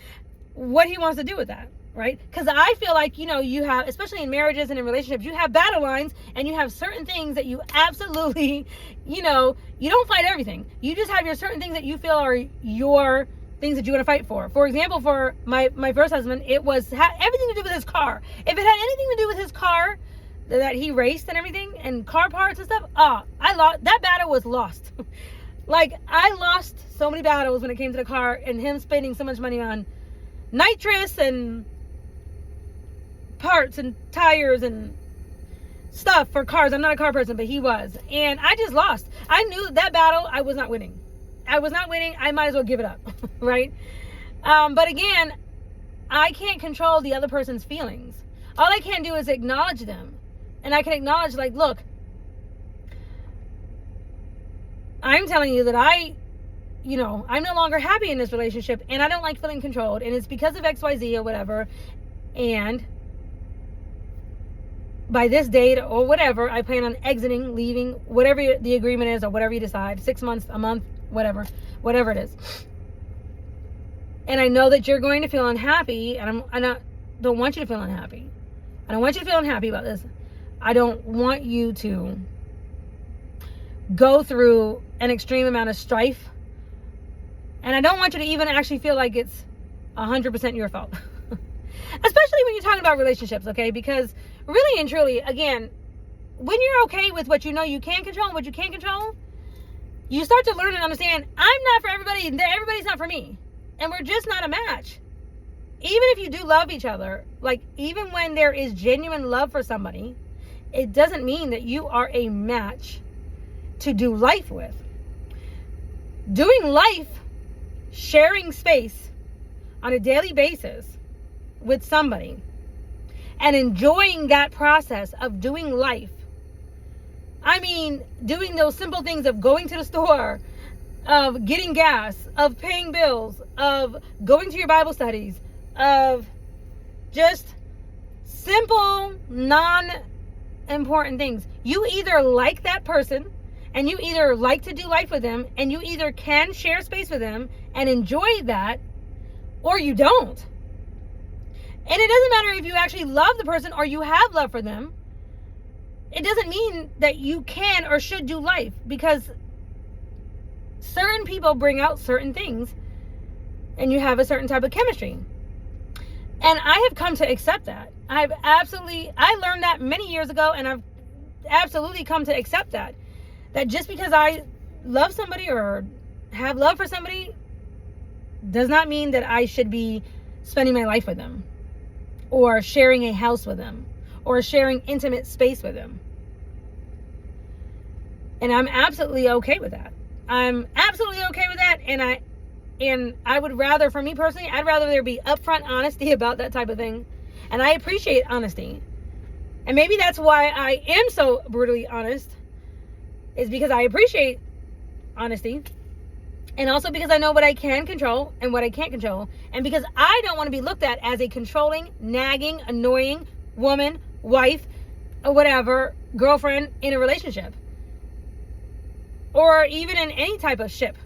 what he wants to do with that. Right? Because I feel like, you have, especially in marriages and in relationships, you have battle lines, and you have certain things that you absolutely, you don't fight everything. You just have your certain things that you feel are your things that you want to fight for. For example, for my first husband, it was everything to do with his car. If it had anything to do with his car that he raced and everything, and car parts and stuff, that battle was lost. Like, I lost so many battles when it came to the car, and him spending so much money on nitrous and parts and tires and stuff for cars. I'm not a car person, but he was. And I just lost. I knew that battle, I was not winning. I might as well give it up. Right? But again, I can't control the other person's feelings. All I can do is acknowledge them. And I can acknowledge, like, look, I'm telling you that I'm no longer happy in this relationship, and I don't like feeling controlled, and it's because of XYZ or whatever. And by this date or whatever, I plan on exiting, leaving, whatever the agreement is or whatever you decide, 6 months, a month, whatever it is. And I know that you're going to feel unhappy, and I don't want you to feel unhappy. I don't want you to feel unhappy about this. I don't want you to go through an extreme amount of strife. And I don't want you to even actually feel like it's 100% your fault. Especially when you're talking about relationships, okay? Because really and truly, again, when you're okay with what you know you can control and what you can't control, you start to learn and understand, I'm not for everybody, and everybody's not for me. And we're just not a match. Even if you do love each other, like, even when there is genuine love for somebody, it doesn't mean that you are a match to do life with. Doing life, sharing space on a daily basis with somebody, and enjoying that process of doing life. I mean, doing those simple things of going to the store, of getting gas, of paying bills, of going to your Bible studies, of just simple, non-important things. You either like that person, and you either like to do life with them, and you either can share space with them and enjoy that, or you don't. And it doesn't matter if you actually love the person or you have love for them. it doesn't mean that you can or should do life, because certain people bring out certain things and you have a certain type of chemistry. And I have come to accept that. I learned that many years ago, and I've absolutely come to accept that just because I love somebody or have love for somebody does not mean that I should be spending my life with them, or sharing a house with them, or sharing intimate space with them. And I'm absolutely okay with that. I'm absolutely okay with that. And I would rather, for me personally, I'd rather there be upfront honesty about that type of thing. And I appreciate honesty. And maybe that's why I am so brutally honest, is because I appreciate honesty. And also because I know what I can control and what I can't control. And because I don't want to be looked at as a controlling, nagging, annoying woman, wife, or whatever, girlfriend in a relationship. Or even in any type of ship,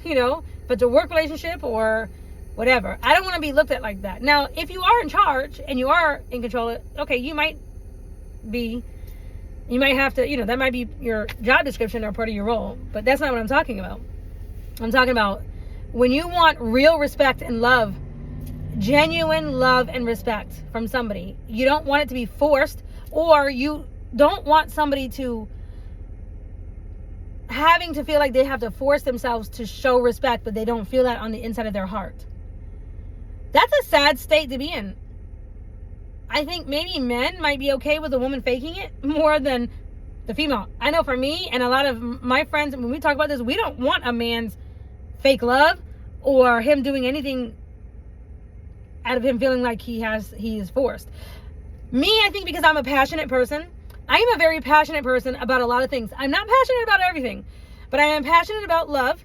you know, if it's a work relationship or whatever. I don't want to be looked at like that. Now, if you are in charge and you are in control, okay, you might have to, you know, that might be your job description or part of your role. But that's not what I'm talking about. I'm talking about when you want real respect and love, genuine love and respect from somebody. You don't want it to be forced, or you don't want somebody to having to feel like they have to force themselves to show respect, but they don't feel that on the inside of their heart. That's a sad state to be in. I think maybe men might be okay with a woman faking it more than the female. I know for me and a lot of my friends, when we talk about this, we don't want a man's fake love or him doing anything out of him feeling like he is forced. Me, I think because I'm a passionate person, I am a very passionate person about a lot of things. I'm not passionate about everything, but I am passionate about love.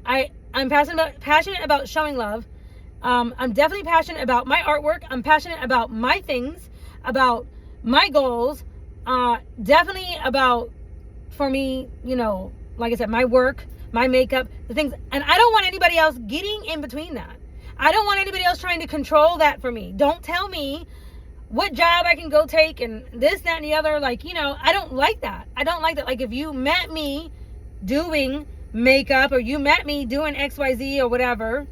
I'm passionate about showing love. I'm definitely passionate about my artwork. I'm passionate about my things, about my goals. Definitely about, for me, you know, like I said, my work, my makeup, the things. And I don't want anybody else getting in between that. I don't want anybody else trying to control that for me. Don't tell me what job I can go take and this, that, and the other. Like, you know, I don't like that. I don't like that. Like, if you met me doing makeup or you met me doing XYZ or whatever,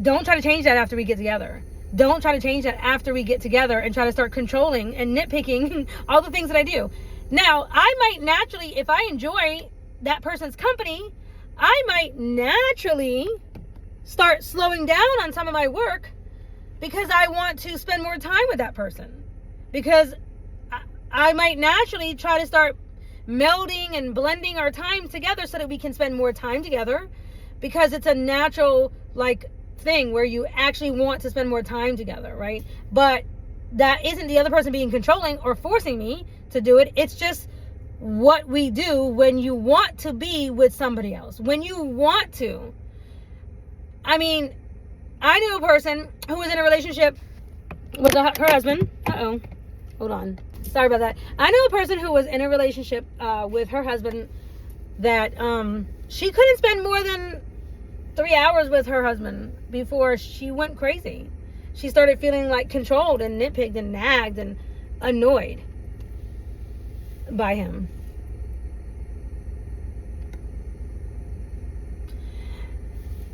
don't try to change that after we get together. Don't try to change that after we get together and try to start controlling and nitpicking all the things that I do. Now, I might naturally, if I enjoy that person's company, I might naturally start slowing down on some of my work because I want to spend more time with that person. Because I might naturally try to start melding and blending our time together so that we can spend more time together, because it's a natural, like, thing where you actually want to spend more time together, right? But that isn't the other person being controlling or forcing me to do it. It's just what we do when you want to be with somebody else, when you want to. I mean, I knew a person who was in a relationship with her husband. Hold on, sorry about that. I knew a person who was in a relationship with her husband that she couldn't spend more than 3 hours with her husband before she went crazy. She started feeling like controlled and nitpicked and nagged and annoyed by him.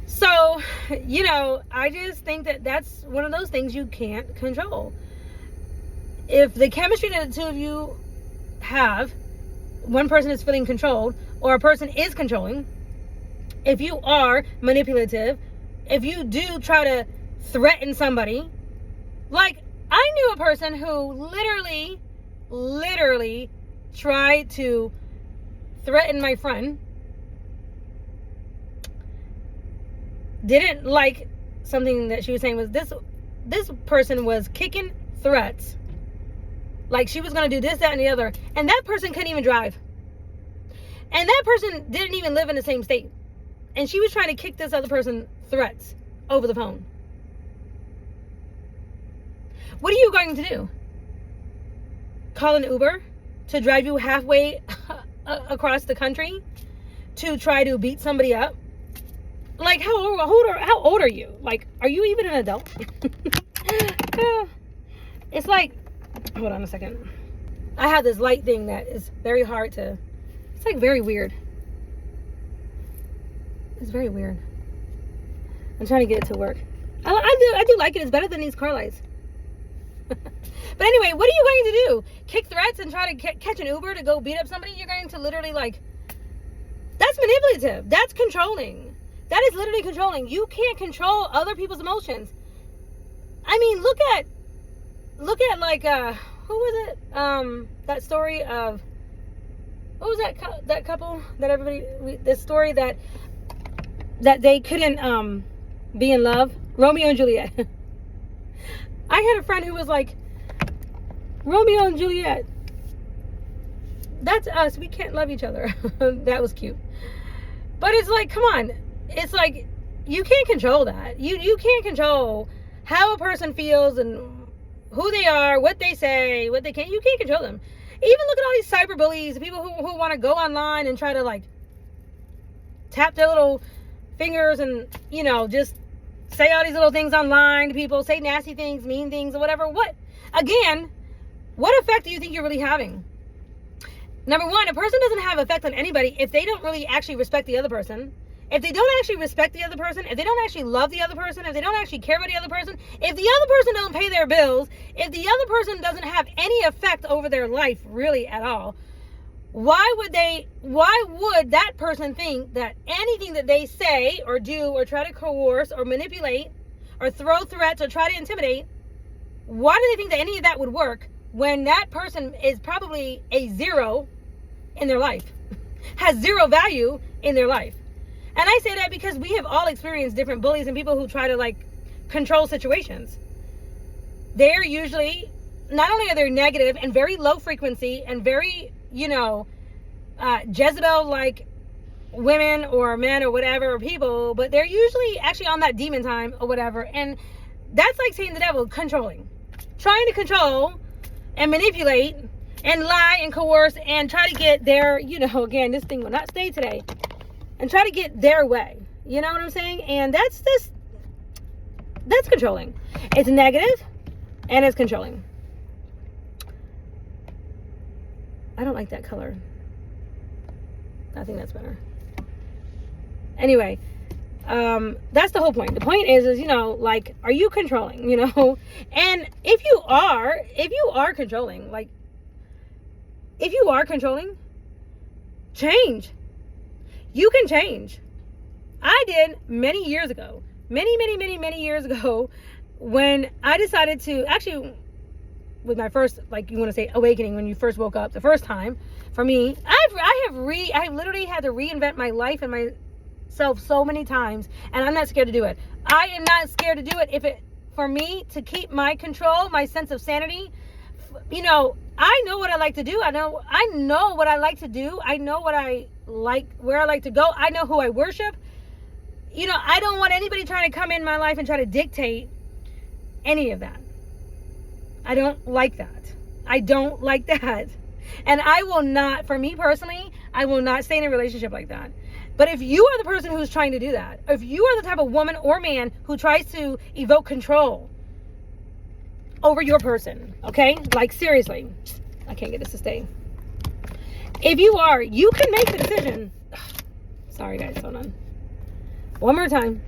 So, you know, I just think that that's one of those things you can't control. If the chemistry that the two of you have, one person is feeling controlled or a person is controlling, if you are manipulative, if you do try to threaten somebody, like I knew a person who literally tried to threaten my friend, didn't like something that she was saying. Was this person was kicking threats, like she was going to do this, that, and the other, and that person couldn't even drive, and that person didn't even live in the same state. And she was trying to kick this other person threats over the phone. What are you going to do? Call an Uber to drive you halfway across the country to try to beat somebody up? Like, how old are you? Like, are you even an adult? It's like, hold on a second. I have this light thing that is very hard to, it's like very weird. It's very weird. I'm trying to get it to work. I do like it. It's better than these car lights. But anyway, what are you going to do? Kick threats and try to catch an Uber to go beat up somebody? You're going to literally like, that's manipulative. That's controlling. That is literally controlling. You can't control other people's emotions. I mean, look at like, who was it? That story of, what was that couple that everybody, this story that they couldn't, be in love? Romeo and Juliet. I had a friend who was like, Romeo and Juliet, that's us. We can't love each other. That was cute. But it's like, come on. It's like, you can't control that. You can't control how a person feels and who they are, what they say, what they can't. You can't control them. Even look at all these cyber bullies, people who want to go online and try to like tap their little fingers and, you know, just say all these little things online to people, say nasty things, mean things, or whatever. Again, what effect do you think you're really having? Number one, a person doesn't have effect on anybody if they don't really actually respect the other person. If they don't actually respect the other person, if they don't actually love the other person, if they don't actually care about the other person, if the other person don't pay their bills, if the other person doesn't have any effect over their life really at all, why would that person think that anything that they say or do or try to coerce or manipulate or throw threats or try to intimidate, why do they think that any of that would work when that person is probably a zero in their life, has zero value in their life? And I say that because we have all experienced different bullies and people who try to like control situations. They're usually, not only are they negative and very low frequency and very, you know, Jezebel-like women or men or whatever, or people, but they're usually actually on that demon time or whatever. And that's like saying the devil, controlling, trying to control and manipulate and lie and coerce and try to get their, you know, again, this thing will not stay today, and try to get their way. You know what I'm saying? And that's controlling. It's negative and it's controlling. I don't like that color. I think that's better. Anyway, that's the whole point. The point is, you know, like, are you controlling, you know? And if you are controlling, like, if you are controlling, change. You can change. I did many years ago, many years ago, when I decided to, actually, with my first, like, you want to say awakening, when you first woke up the first time, for me, I literally had to reinvent my life and myself so many times, and I'm not scared to do it. I am not scared to do it for me to keep my control, my sense of sanity. You know, I know what I like to do. I know what I like to do. I know what I like, where I like to go. I know who I worship. You know, I don't want anybody trying to come in my life and try to dictate any of that. I don't like that. I don't like that. And I will not, for me personally, I will not stay in a relationship like that. But if you are the person who's trying to do that, if you are the type of woman or man who tries to evoke control over your person, okay? Like, seriously, I can't get this to stay. If you are, you can make the decision. Sorry, guys, hold on. One more time.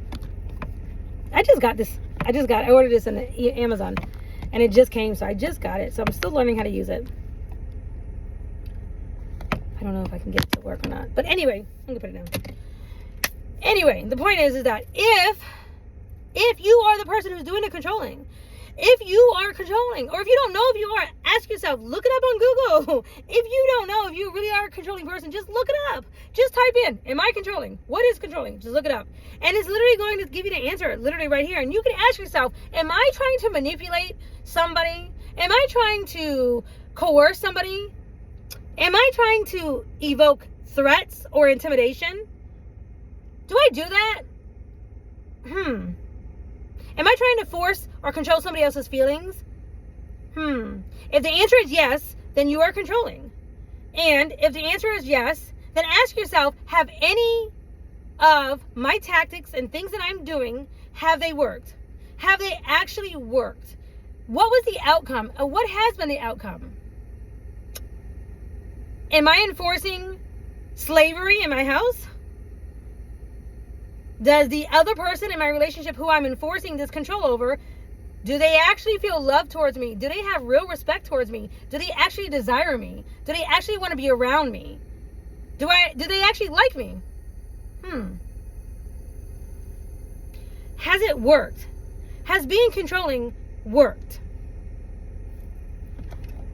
I ordered this on Amazon, and it just came, so I just got it. So I'm still learning how to use it. I don't know if I can get it to work or not. But anyway, I'm gonna put it down. Anyway, the point is that if you are the person who's doing the controlling, if you are controlling, or if you don't know if you are, ask yourself, look it up on Google. If you don't know if you really are a controlling person, just look it up. Just type in, am I controlling? What is controlling? Just look it up. And it's literally going to give you the answer, literally right here. And you can ask yourself, am I trying to manipulate somebody? Am I trying to coerce somebody? Am I trying to evoke threats or intimidation? Do I do that? Am I trying to force or control somebody else's feelings? If the answer is yes, then you are controlling. And if the answer is yes, then ask yourself, have any of my tactics and things that I'm doing, have they worked? Have they actually worked? what was the outcome? What has been the outcome? Am I enforcing slavery in my house? Does the other person in my relationship who I'm enforcing this control over, do they actually feel love towards me? Do they have real respect towards me? Do they actually desire me? Do they actually want to be around me? Do they actually like me? Has it worked? Has being controlling worked?